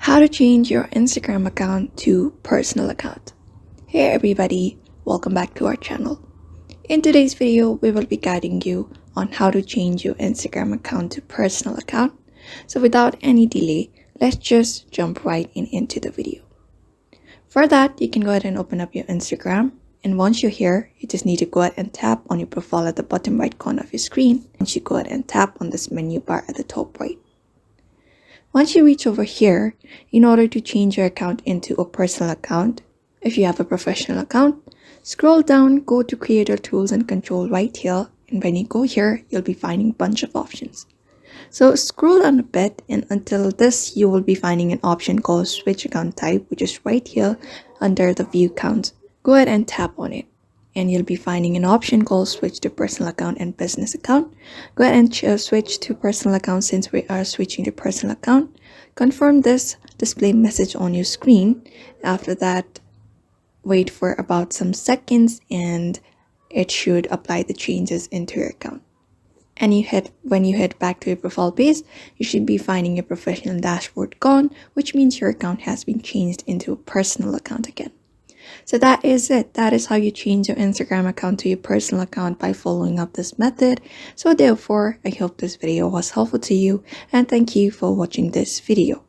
How to change your Instagram account to personal account. Hey everybody, welcome back to our channel. In today's video, we will be guiding you on how to change your Instagram account to personal account. So without any delay, let's just jump right into the video. For that, you can go ahead and open up your Instagram. And once you're here, you just need to go ahead and tap on your profile at the bottom right corner of your screen. And you go ahead and tap on this menu bar at the top right. Once you reach over here, in order to change your account into a personal account, if you have a professional account, scroll down, go to Creator Tools and Control right here. And when you go here, you'll be finding a bunch of options. So scroll down a bit, and until this, you will be finding an option called Switch Account Type, which is right here under the View Counts. Go ahead and tap on it. And you'll be finding an option called Switch to Personal Account and Business Account. Go ahead and switch to Personal Account since we are switching to Personal Account. Confirm this display message on your screen. After that, wait for about some seconds and it should apply the changes into your account. And when you head back to your profile page, you should be finding your professional dashboard gone, which means your account has been changed into a personal account again. So that is it. That is how you change your Instagram account to your personal account by following up this method. So therefore, I hope this video was helpful to you and thank you for watching this video.